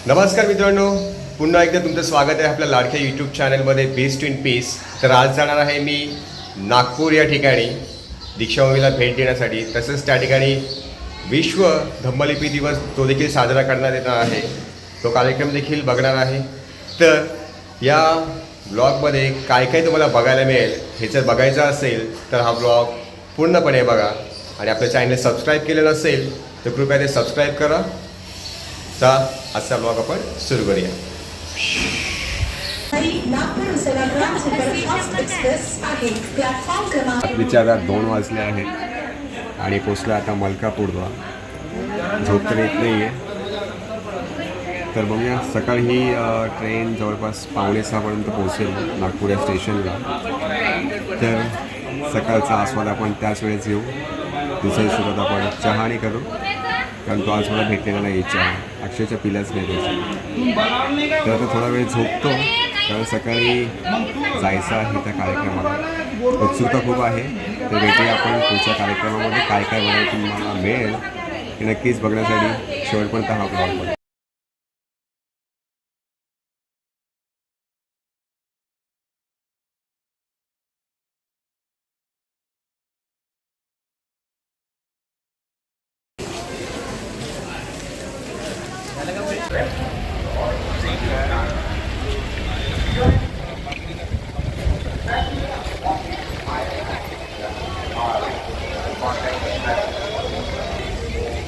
नमस्कार मित्रांनो, पुन्हा एकदा तुमचं स्वागत आहे आपल्या लाडक्या यूट्यूब चॅनलमध्ये बेस्ट इन पीस. तर आज जाणार आहे मी नागपूर या ठिकाणी दीक्षाभूमीला भेट देण्यासाठी. तसंच त्या ठिकाणी विश्व धम्मलिपी दिवस तो देखील साजरा करण्यात येणार आहे. तो कार्यक्रम देखील बघणार आहे. तर या ब्लॉगमध्ये काय काय तुम्हाला बघायला मिळेल हे जर बघायचं असेल तर हा ब्लॉग पूर्णपणे बघा. आणि आपल्या चॅनल सबस्क्राईब केलेलं असेल तर कृपया ते सबस्क्राईब करा. तर आजचा ब्लॉग आपण सुरू करूया. रात्रीच्या आता 2 वाजले आहेत आणि पोचलो आता मलकापूरला. झोप तर येत नाही आहे. तर बघूया, सकाळी ही ट्रेन जवळपास 5:45पर्यंत पोहोचेल नागपूर या स्टेशनला. तर सकाळचा आस्वाद आपण त्याच वेळेस घेऊ. दुसरी सुरुवात आपण चहाने करू, कारण तो आज मला भेटलेला नाही चहा. अक्षरशः पिलाच नाही त्याचा. तर आता थोडा वेळ झोपतो, कारण सकाळी जायचं आहे त्या कार्यक्रमाला. उत्सुकता खूप आहे. तर भेटूया आपण पुढच्या कार्यक्रमामध्ये. काय काय बघायला तुम्हाला मिळेल हे नक्कीच बघण्यासाठी शेवटपर्यंत हा ब्लॉग बघा.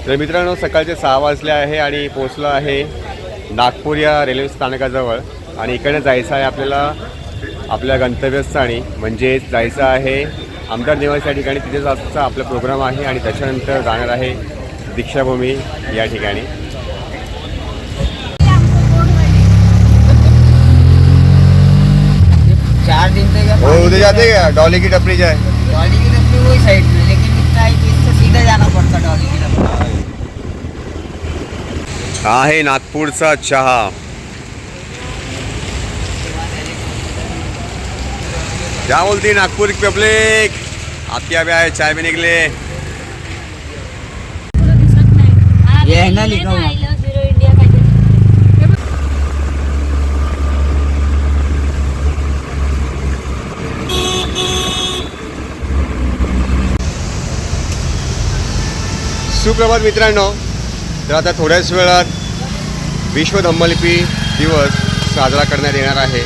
तर मित्रांनो, सकाळचे 6 वाजले आहे आणि पोचलो आहे नागपूर या रेल्वे स्थानकाजवळ. आणि इकडे जायचं आहे आपल्याला आपल्या गंतव्यस्थानी, म्हणजेच जायचं आहे आमदार निवास या ठिकाणी. तिथेच आजचा आपला प्रोग्राम आहे आणि त्याच्यानंतर जाणार आहे दीक्षाभूमी या ठिकाणी. उधर जाते क्या डॉली की टपरी जाए? डॉली की टपरी वही साइड में, लेकिन इतना है कि इससे सीधा जाना पड़ता डॉली की टपरी. हा है नागपूरचा चहा. क्या बोलती नागपुर की पब्लिक? आपके यहाँ भी आए, चाय भी निकले. ये है ना लिखा हुआ. सुप्रभात मित्रांनो. तर आता थोड्याच वेळात विश्व धम्मलिपी दिवस साजरा करण्यात येणार आहे.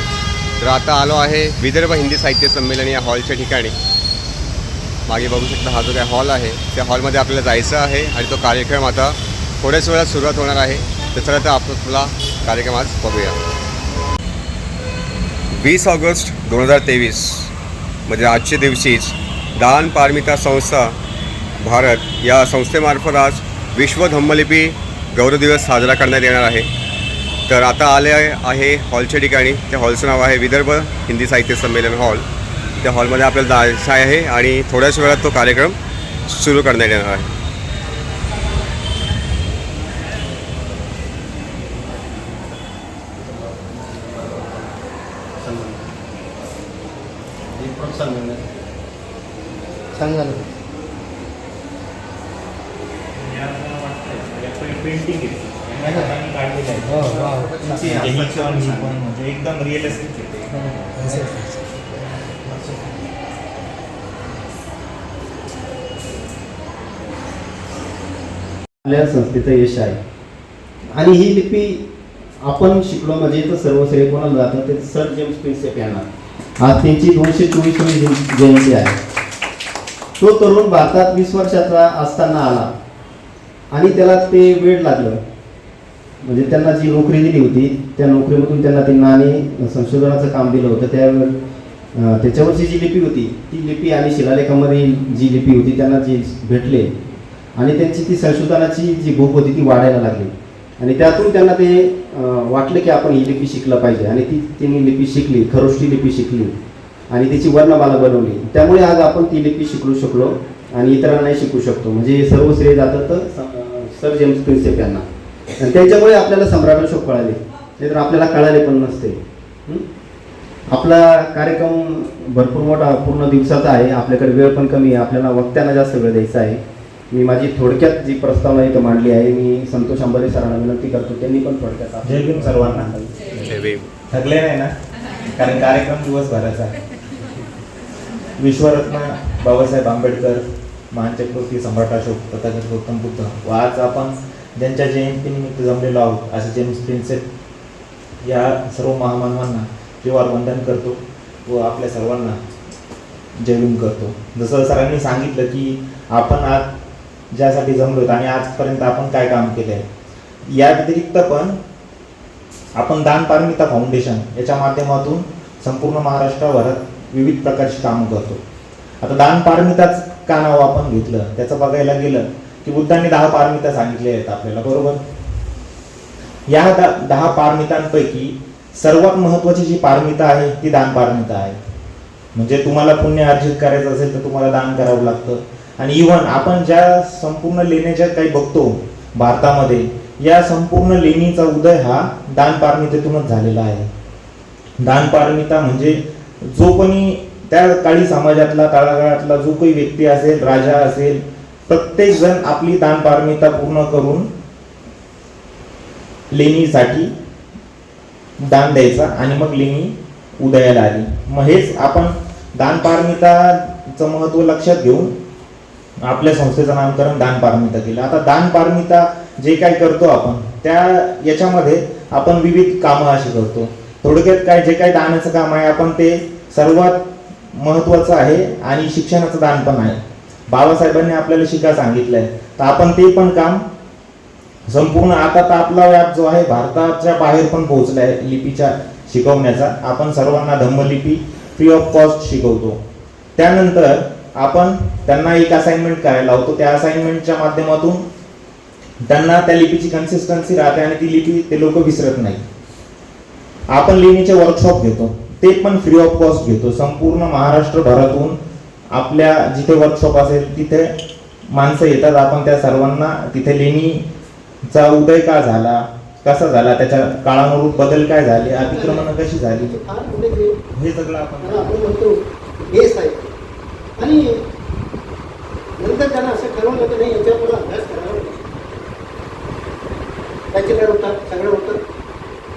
तर आता आलो आहे विदर्भ हिंदी साहित्य संमेलन या हॉलच्या ठिकाणी. मागे बघू शकता हा जो काय हॉल आहे, त्या हॉलमध्ये आपल्याला जायचं आहे आणि तो कार्यक्रम आता थोड्याच वेळात सुरुवात होणार आहे. तर चला तर आपला कार्यक्रम आज बघूया. 20 ऑगस्ट 2023 म्हणजे आजच्या दिवशीच दान पारमिता संस्था भारत या संस्थेमार्फत आज विश्व धम्मलिपी गौरव दिवस साजरा करण्यात येणार आहे. तर आता आले आहे हॉलच्या ठिकाणी. त्या हॉलचं नाव आहे विदर्भ हिंदी साहित्य संमेलन हॉल. त्या हॉलमध्ये आपल्याला जायचं आहे आणि थोड्याच वेळात तो कार्यक्रम सुरू करण्यात येणार आहे. पेंटिंग एकदम रिअलिस्टिक आहे. आपल्या संस्थेचं यश आहे. आणि ही लिपी आपण शिकलो म्हणजे तर सर्व श्रेय कोणाला जातं ते सर जेम्स प्रिन्सेप यांना. आज त्यांची 224वी जयंती आहे. तो तरुण भारतात 20 वर्षाचा असताना आला आणि त्याला ते वेळ लागलं. म्हणजे त्यांना जी नोकरी दिली होती त्या नोकरीमधून त्यांना त्यांना आणि संशोधनाचं काम दिलं होतं. त्याच्यावरची जी लिपी होती ती लिपी आणि शिलालेखामध्ये जी लिपी होती त्यांना जी भेटले आणि त्यांची ती संशोधनाची जी भूक होती ती वाढायला लागली. आणि त्यातून त्यांना ते वाटलं की आपण ही लिपी शिकलं पाहिजे. आणि त्यांनी लिपी शिकली, खरोष्टी लिपी शिकली आणि त्याची वर्णमाला बनवली. त्यामुळे आज आपण ती लिपी शिकू शकलो आणि इतरांनाही शिकू शकतो. म्हणजे सर्व श्रेय जातं तर सर जेम्स प्रिन्सेप यांना. आणि त्यांच्यामुळे आपल्याला सम्राट अशोक कळाले, नाहीतर आपल्याला कळाले पण नसते. आपला कार्यक्रम भरपूर मोठा पूर्ण दिवसाचा आहे. आपल्याकडे वेळ पण कमी आहे. आपल्याला वक्त्यांना जास्त वेळ द्यायचा आहे. मी माझी थोडक्यात जी प्रस्तावना इथं मांडली आहे, मी संतोष अंबारे सरांना विनंती करतो त्यांनी पण थोडक्यात. जय भीम सर्वांना. थकले नाही ना, कारण कार्यक्रम दिवसभराचा आहे. विश्वरत्न बाबासाहेब आंबेडकर, महान चक्रवर्ती सम्राट अशोक, तथागत गौतम बुद्ध व आज आपण ज्यांच्या जयंतीनिमित्त जमलेलो आहोत असे जेम्स प्रिन्सेप या सर्व महामानवांना जीवावर वंदन करतो व आपल्या सर्वांना जय भीम करतो. जसं सरांनी सांगितलं की आपण आज ज्यासाठी जमलो आणि आजपर्यंत आपण काय काम केलं आहे, या व्यतिरिक्त पण आपण दान पारमिता फाउंडेशन याच्या माध्यमातून संपूर्ण महाराष्ट्राभरात विविध प्रकारची कामं करतो. आता दान पारमिताच का नाव आपण घेतलं त्याचं बघायला गेलं की बुद्धांनी 10 पारमिता सांगितल्या आहेत आपल्याला, बरोबर. या 10 पारमितांपैकी सर्वात महत्त्वाची जी पारमिता आहे ती दान पारमिता आहे. म्हणजे तुम्हाला पुण्य अर्जित करायचं असेल तर तुम्हाला दान करावं लागतं. आणि इव्हन आपण ज्या संपूर्ण लेण्याच्या काही बघतो भारतामध्ये, या संपूर्ण लेणीचा उदय हा दान पारमितेतूनच झालेला आहे. दान पारमिता म्हणजे जो कोणी त्या काळी समाजातला तळागाळातला जो काही व्यक्ती असेल, राजा असेल, प्रत्येक जण आपली दान पारमिता पूर्ण करून लेणीसाठी दान द्यायचा आणि मग लेणी उदयाला आली. मग हेच आपण दान पारमिताचं महत्त्व लक्षात घेऊन आपल्या संस्थेचं नामकरण दान पारमिता केलं. आता दान पारमिता जे काय करतो आपण त्या याच्यामध्ये आपण विविध कामं अशी करतो. थोडक्यात काय जे काय दानाचं काम आहे आपण ते सर्वात महत्त्वाचं आहे आणि शिक्षणाचं दान पण आहे. बाबासाहेबांनी आपल्याला शिका सांगितलंय तर आपण ते पण काम संपूर्ण, आता तर आपला व्याप जो आहे भारताच्या बाहेर पण पोहोचलाय लिपीच्या शिकवण्याचा. आपण सर्वांना धम्मलिपी फ्री ऑफ कॉस्ट शिकवतो. त्यानंतर आपण त्यांना एक असाइनमेंट करायला लावतो. त्या असाइनमेंटच्या माध्यमातून त्यांना त्या लिपीची कन्सिस्टन्सी राहते आणि ती लिपी ते लोक विसरत नाही. आपण लेणीचे वर्कशॉप घेतो, ते पण फ्री ऑफ कॉस्ट घेतो. संपूर्ण महाराष्ट्रभरातून आपल्या जिथे वर्कशॉप असेल तिथे माणसं येतात. आपण त्या सर्वांना तिथे लेणीचा उदय का झाला, कसा झाला, त्याच्या काळानुरूप बदल काय झाले, अतिक्रमण कशी झाली, हे सगळं आपण म्हणतो बेस आहे. आणि नंतर त्यांना असं ठरवलं की नाही याच्यावर मला अभ्यास करावा लागेल. बॅचलर होतात, सगळं होतं.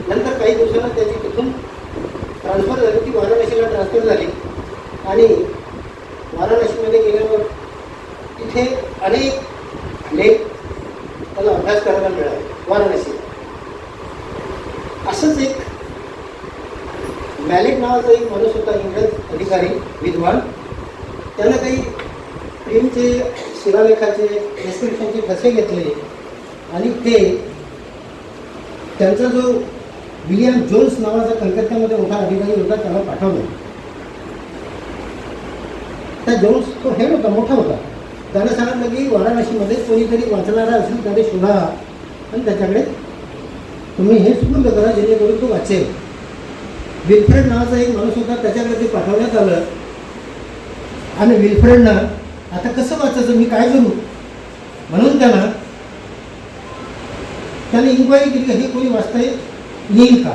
नंतर काही दिवसांना त्याची तिथून ट्रान्सफर झाली, ती वाराणसीला ट्रान्सफर झाली. आणि वाराणसीमध्ये गेल्यावर तिथे अनेक लेख त्याला अभ्यास करायला मिळाले वाराणसी. असंच एक मॅलिक नावाचा एक माणूस होता, इंग्रज अधिकारी विद्वान. त्यानं काही प्रेमचे शिलालेखाचे डिस्क्रिप्शनचे ठसे घेतले आणि ते त्यांचा जो विलियम जोन्स नावाचा कलकत्त्यामध्ये मोठा अधिकारी होता त्याला पाठवलं. त्या जोन्स तो हेड होता, मोठा होता. त्यानं सांगितलं की वाराणसीमध्ये कोणीतरी वाचणारा असेल त्याने शोधा आणि त्याच्याकडे तुम्ही हे सुपूर्द करा जेणेकरून तो वाचेल. विल्फ्रेड नावाचा एक माणूस होता, त्याच्याकडे ते पाठवण्यात आलं. आणि विल्फ्रेडनं आता कसं वाचायचं, मी काय करू म्हणून त्याने इन्क्वायरी केली हे कोणी वाचता येईल का.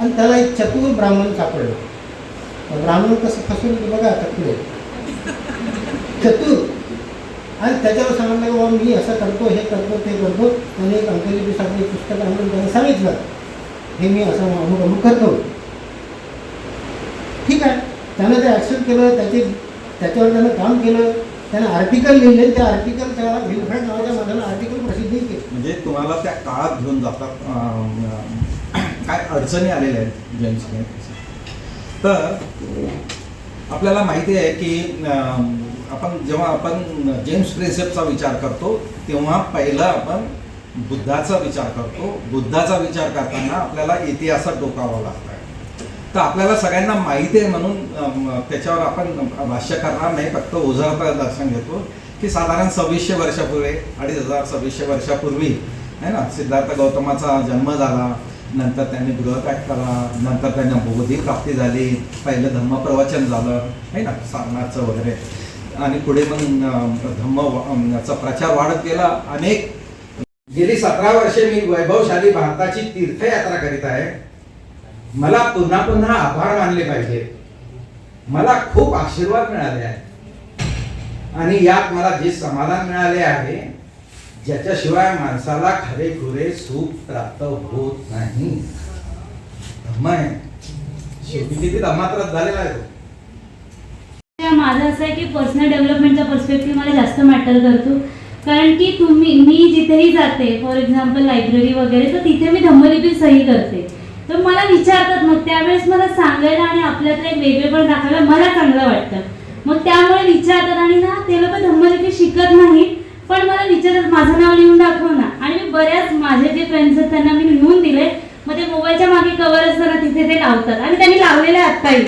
आणि त्याला एक चतुर ब्राह्मण सापडलं. ब्राह्मण कसं फसवलं की बघा आता पुढे चतुर. आणि त्याच्यावर सांगितलं की बाबा मी असं करतो, हे करतो, ते करतो. त्याने एक अंकलिपीसाठी पुस्तक आणून त्याने सांगितलं हे मी असं अमुक अमुक करतो. ठीक आहे, त्यानं ते ॲक्सेप्ट केलं. त्याच्यावर त्यानं काम केलं. त्यानं आर्टिकल लिहिले. त्या आर्टिकल त्या विल्फ्रेड नावाच्या माणसानं आर्टिकल प्रसिद्ध केले. म्हणजे तुम्हाला त्या काळात घेऊन जातात काय अडचणी आलेल्या आहेत जेम्स प्रिन्सेप. तर आपल्याला माहिती आहे की जेव्हा आपण जेम्स प्रिन्सेपचा विचार करतो तेव्हा पहिला आपण बुद्धाचा विचार करतो. बुद्धाचा विचार करताना आपल्याला इतिहासात डोकावं लागतं. तर आपल्याला सगळ्यांना माहिती आहे म्हणून त्याच्यावर आपण भाष्य करणार नाही, फक्त ओझरता दर्शन घेतो की साधारण 2600 वर्षापूर्वी 2500-2600 वर्षापूर्वी आहे ना सिद्धार्थ गौतमाचा जन्म झाला. नंतर त्यांनी गृहत्याग केला. नंतर त्यांना बोधी प्राप्ती झाली. पहिलं धम्मप्रवचन झालं आहे ना सारनाथचं वगैरे. आणि पुढे मग धम्मचा प्रचार वाढत गेला. गेली 17 वर्षे मी वैभवशाली भारताची तीर्थयात्रा करीत आहे. मला पुन्हा पुन्हा आभार मानले पाहिजे. मला खूप आशीर्वाद मिळाले आहेत आणि यात मला जे समाधान मिळाले आहे ज्याच्याशिवाय माणसाला खरेखुरे सुख प्राप्त होत नाही. धम्म आहे. शेवटी किती धम्मात्रच झालेला आहे तो. माझं असं आहे की पर्सनल डेव्हलपमेंटचा पर्स्पेक्टिव्ह मला जास्त मॅटर करतो. कारण की मी जिथेही जाते, फॉर एक्झाम्पल लायब्ररी वगैरे, तर तिथे मी धम्मलिपी सही करते. तर मला विचारतात, मग त्यावेळेस मला सांगायला आणि आपल्यातलं एक वेगळेपण दाखवायला मला चांगलं वाटतं. मग त्यामुळे विचारतात आणि ना ते लोक धम्मलिपी शिकत नाहीत पण मला विचारतात माझं नाव लिहून दाखव ना. आणि मी बऱ्याच माझे जे फ्रेंड्स आहेत त्यांना मी लिहून दिले. मग ते मोबाईलच्या मागे कवर असताना तिथे ते लावतात आणि त्यांनी लावलेले आत्ताही.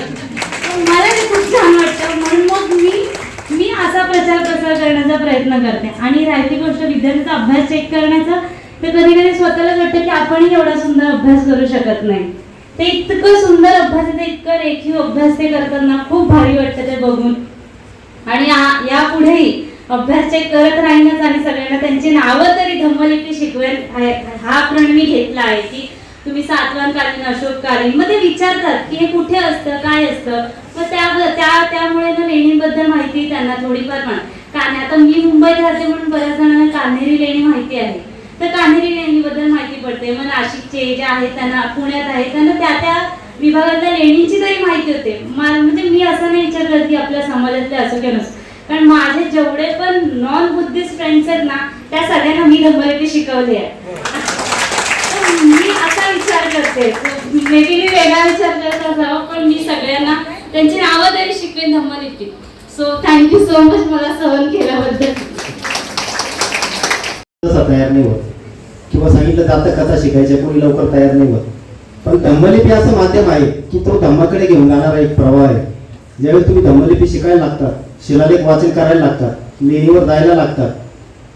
मला ते खूप छान वाटतं. म्हणून मग मी असा प्रचार प्रसार करण्याचा प्रयत्न करते. आणि राहिली गोष्ट विद्यार्थ्यांचा अभ्यास चेक करण्याचा, तर कधी कधी स्वतःलाच वाटतं की आपणही एवढा सुंदर अभ्यास करू शकत नाही. ते इतकं सुंदर अभ्यास आहे, ते इतकं रेखीव अभ्यास ते करताना खूप भारी वाटतं ते बघून. आणि यापुढेही अभ्यास चेक करत राहीनच आणि सगळ्यांना त्यांची नावं तरी धम्मलिपी शिकवेल हा प्रण मी घेतला आहे. की तुम्ही सातवाहनकालीन, अशोककालीन, मग ते विचारतात की हे कुठे असतं, काय असतं. मग त्यामुळे ना लेणींबद्दल माहिती त्यांना थोडीफार आता मी मुंबईत राहते म्हणून बऱ्याच जणांना कान्हेरी लेणी माहिती आहे. तर कान्हेरी लेणीबद्दल माहिती पडते. मग नाशिकचे जे आहेत त्यांना, पुण्यात आहेत त्यांना त्या विभागातल्या लेणींची तरी माहिती होते. म्हणजे मी असं नाही विचारलं की आपल्या समाजातले असो किंवा नसो, कारण माझे जेवढे पण नॉन बुद्धिस्ट फ्रेंड्स आहेत ना त्या सगळ्यांना मी धम्मलिपी शिकवली आहे. मी असा विचार करते, मे बी मी वेगळा विचार करत असावा, पण मी सगळ्यांना त्यांची नावं तरी शिकवेन धम्मलिपी. सो थँक्यू सो मच मला सहन केल्याबद्दल. तयार नाही होत किंवा सांगितलं जातं कथा शिकायच्या कोणी लवकर तयार नाही होत. पण धम्मलिपी असं माध्यम आहे की तो धम्माकडे घेऊन जाणारा एक प्रवाह आहे. ज्यावेळेस तुम्ही धम्मलिपी शिकायला लागतात, शिलालेख वाचन करायला लागतात, लेणीवर जायला लागतात,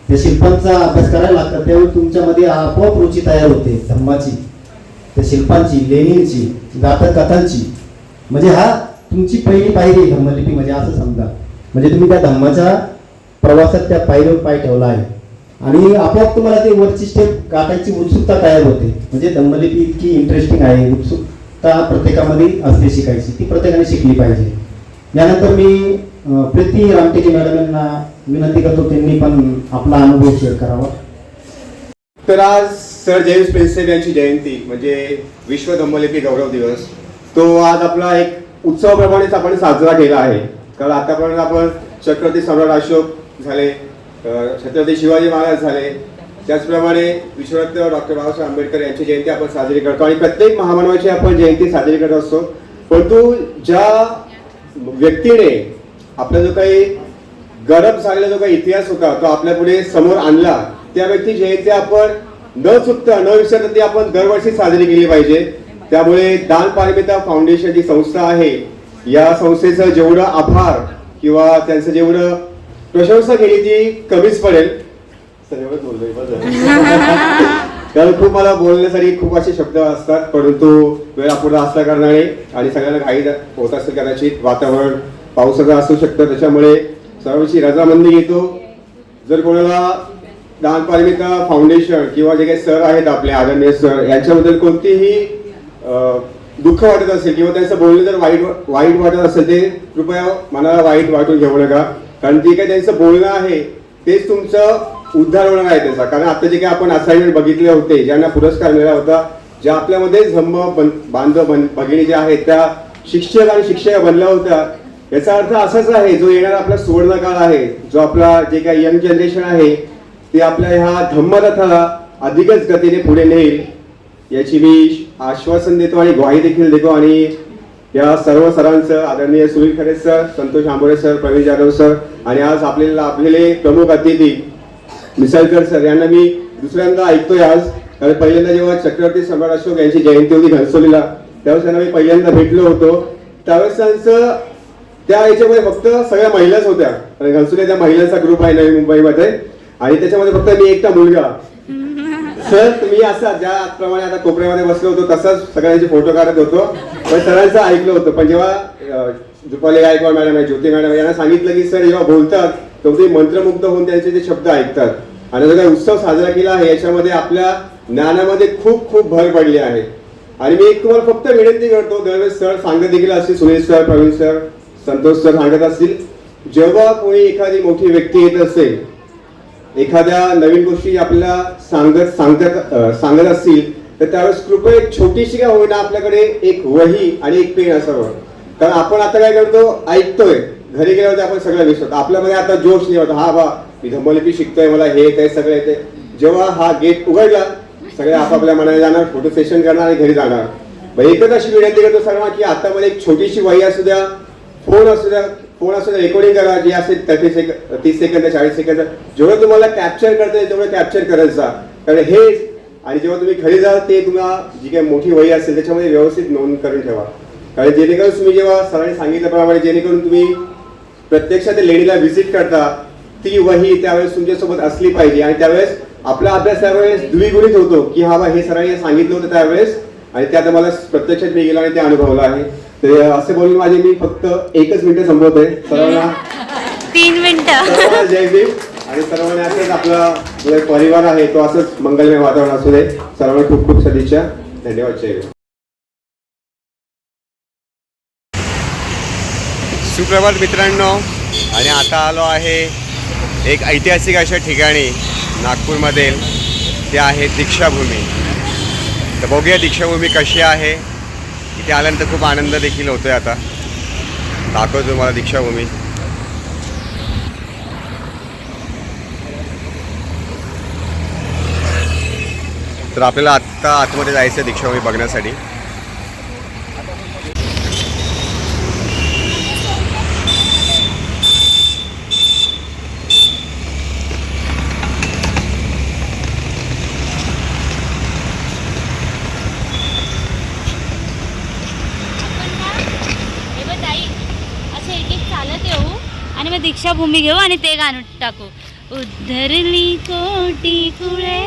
त्या शिल्पांचा अभ्यास करायला लागतात, त्यावेळी तुमच्यामध्ये आपोआप रुची तयार होते धम्माची, त्या शिल्पांची, लेणींची, गाथा कथांची. म्हणजे हा तुमची पहिली पायरी धम्मलिपी म्हणजे असं समजा. म्हणजे तुम्ही त्या धम्माच्या प्रवासात त्या पायरीवर पाय ठेवला आहे आणि आपोआप तुम्हाला ते वरची स्टेप गाठायची उत्सुकता तयार होते. म्हणजे धम्मलिपी इतकी इंटरेस्टिंग आहे, उत्सुकता प्रत्येकामध्ये असते शिकायची, ती प्रत्येकाने शिकली पाहिजे. यानंतर मी प्रीती रामटेके मॅडम यांना विनंती करतो त्यांनी पण आपला अनुभव शेअर करावा. तर आज सर जेम्स प्रिन्सेप यांची जयंती म्हणजे विश्व धम्मलिपी गौरव दिवस, तो आज आपला एक उत्सवाप्रमाणेच आपण साजरा केला आहे. कारण आतापर्यंत आपण छत्रपती सम्राट अशोक झाले, छत्रपती शिवाजी महाराज झाले, त्याचप्रमाणे विश्वरत्न डॉक्टर बाबासाहेब आंबेडकर यांची जयंती आपण साजरी करतो आणि प्रत्येक महामानवाची आपण जयंती साजरी करत असतो. परंतु ज्या व्यक्तीने आपला जो काही गरब झालेला जो काही इतिहास होता तो आपल्या पुढे समोर आणला, त्या व्यक्ती जयंती आपण न चुकता न विसरता ती आपण दरवर्षी साजरी केली पाहिजे. त्यामुळे दान पारमिता फाउंडेशन जी संस्था आहे, या संस्थेचं जेवढं आभार किंवा त्यांचं जेवढं प्रशंसा केली ती कमीच पडेल. कारण खूप मला बोलण्यासाठी खूप असे शब्द असतात, परंतु वेळ अपुरा असल्या कारणाने आणि सगळ्यांना घाई होत असेल कदाचित, वातावरण पावसाचं असू शकतं, त्याच्यामुळे सर्वांची रजामंदी घेतो. जर कोणाला दान पारमिता फाउंडेशन किंवा जे काही सर आहेत आपले आदरणीय सर यांच्याबद्दल कोणतीही दुःख वाटत असेल किंवा त्यांचं बोलणं जर वाईट वाटत असेल ते कृपया मनाला वाईट वाटून घेऊ नका. कारण जे काही त्यांचं बोलणं आहे तेच तुमचं उद्धार होणार आहे त्याचा. कारण आता जे काही आपण असाइनमेंट बघितले होते, ज्यांना पुरस्कार मिळाला होता, ज्या आपल्यामध्ये धम्म बांधव भगिनी ज्या आहेत त्या शिक्षक आणि शिक्षिका बनल्या होत्या, याचा अर्थ असाच आहे जो येणारा आपला सुवर्णकाळ आहे, जो आपला जे काही यंग जनरेशन आहे ते आपल्या ह्या धम्मरथाला अधिकच गतीने पुढे नेईल याची मी आश्वासन देतो आणि ग्वाही देखील देतो. आणि या सर्व सरांचं, आदरणीय Sunil Khare sir, Santosh Ambore sir, Pravin Jadhav sir आणि आज आपल्याला आपलेले प्रमुख अतिथी मिसळकर सर यांना मी दुसऱ्यांदा ऐकतोय आज. कारण पहिल्यांदा जेव्हा छत्रपती सम्राट अशोक यांची जयंती होती घनसोलीला, त्यावेळेस त्यांना मी पहिल्यांदा भेटलो होतो. त्यावेळेस त्यांचं त्या याच्यामध्ये फक्त सगळ्या महिलाच होत्या. आणि घनसोली त्या महिलांचा ग्रुप आहे नवी मुंबईमध्ये आणि त्याच्यामध्ये फक्त मी एकटा मुलगा. सर तुम्ही असा ज्याप्रमाणे आता कोपऱ्यामध्ये बसलो होतो तसाच सगळ्यांचे फोटो काढत होतो, पण सरांचं ऐकलं होतं. पण जेव्हा रुपाली गायकवाड मॅडम आहे, ज्योती मॅडम यांना सांगितलं की सर जेव्हा बोलतात तेव्हा ते मंत्रमुग्ध होऊन त्यांचे ते शब्द ऐकतात. आणि जो काही उत्सव साजरा केला आहे याच्यामध्ये आपल्या ज्ञानामध्ये खूप खूप भर पडली आहे. आणि मी एक तुम्हाला फक्त विनंती करतो, दरवेळेस सर सांगत देखील असतील, Sunil sir, Pravin sir, Santosh sir सांगत असतील, जेव्हा कोणी एखादी मोठी व्यक्ती येत असेल, एखाद्या नवीन गोष्टी आपल्याला सांगत असतील, तर त्यावेळेस कृपया एक छोटीशी का होईना आपल्याकडे एक वही आणि एक पेन असावं. कारण आपण आता काय करतो, ऐकतोय, घरी गेल्यावर आपण सगळं विसरतो. आपल्यामध्ये आता जोश नाही होता, हा बा मी धम्मलिपी शिकतोय, मला हे येते, सगळं येते. जेव्हा हा गेट उघडला, सगळे आपापल्या मनाने जाणार, फोटो सेशन करणार आणि घरी जाणार. एकच अशी विनंती करतो सर्वांना की आता मध्ये एक छोटीशी वही असू द्या, फोन असू द्या, रेकॉर्डिंग करा, जी असेल 30 सेकंद 40 सेकंद, जेवढं तुम्हाला कॅप्चर करता येईल तेवढं कॅप्चर करत जा. कारण हे आणि जेव्हा तुम्ही घरी जाल ते तुम्हाला जी काही मोठी वही असेल त्याच्यामध्ये व्यवस्थित नोंद करून ठेवा. कारण जेणेकरून तुम्ही जेव्हा सरांनी सांगितल्याप्रमाणे जेणेकरून तुम्ही प्रत्यक्षात लेडीला व्हिजिट करता, ती वही त्यावेळेस तुमच्यासोबत असली पाहिजे. आणि त्यावेळेस आपला अभ्यास त्यावेळेस द्विगुणित होतो की हा बा हे सरांनी सांगितलं होतं त्यावेळेस, आणि ते आता मला प्रत्यक्षात मी गेला आणि ते अनुभवलं आहे. तर असे बोलून मी फक्त 1 मिनिट संपवतोय. सर्वांना 3 मिनिटं. सर्वांना जय भीम. आणि सर्वांना असंच आपला जो एक परिवार आहे तो असंच मंगलमय वातावरण असू दे. सर्वांना खूप खूप सदिच्छा. धन्यवाद. जय भीम. सुप्रभात मित्रांनो. आणि आता आलो आहे एक ऐतिहासिक अशा ठिकाणी नागपूरमधील, ते आहे दीक्षाभूमी. तर बघूया दीक्षाभूमी कशी आहे. इथे आल्यानंतर खूप आनंद देखील होतोय. आता दाखवतो तुम्हाला दीक्षाभूमी. तर आपल्याला आत्ता आतमध्ये जायचं आहे दीक्षाभूमी बघण्यासाठी. आणि मग दीक्षाभूमी घेऊ आणि ते गाणं टाकू, उद्धरली कोटी कुळे.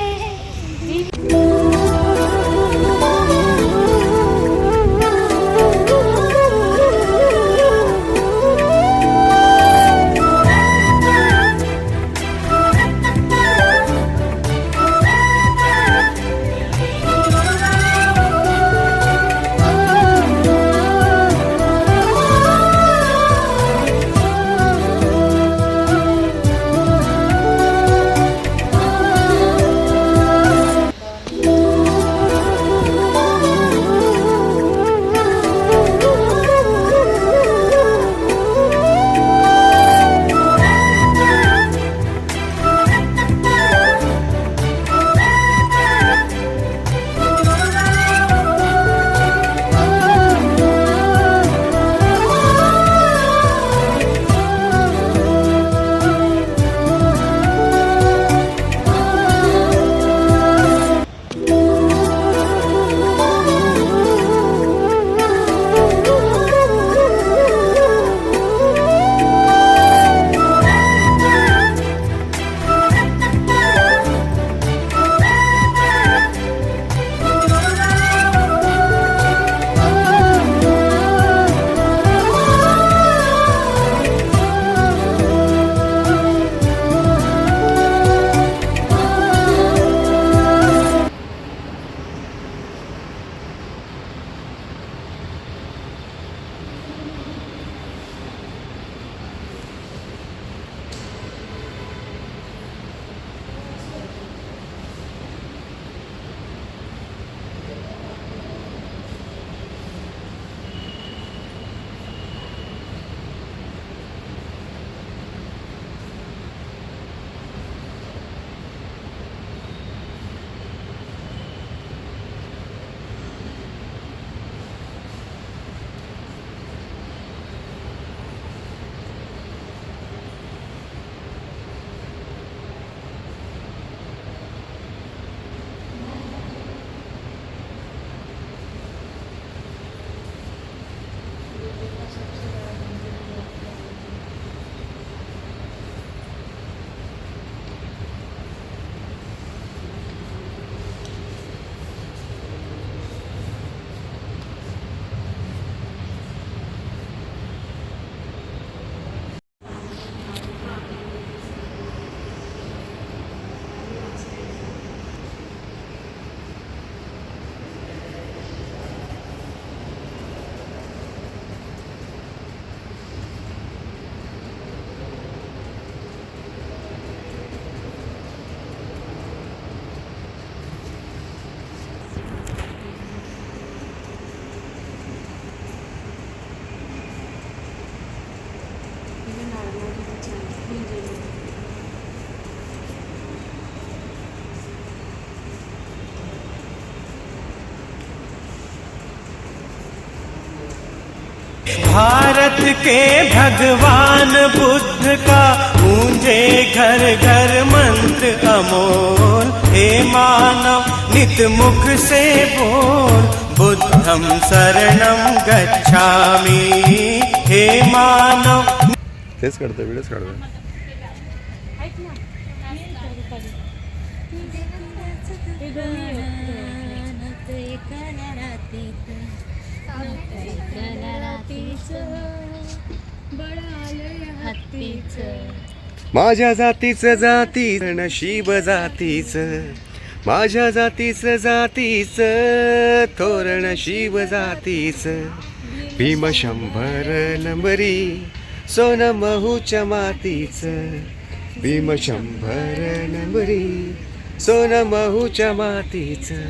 भारत के भगवान बुद्ध का गूंजे घर घर मंत्र अमोल, हे मानव नित मुख से बोल, बुद्धं शरणं गच्छामि, हे मानव। तेच करतो, व्हिडिओच काढतो. माझ्या जातीचं जातीचं नशीब जातीचं, माझ्या जातीचं जातीचं थोर नशीब जातीचं, भीम 100 नंबरी सोन महूच्या मातीचं, भीम 100 नंबरी सोन महूच्या मातीचं.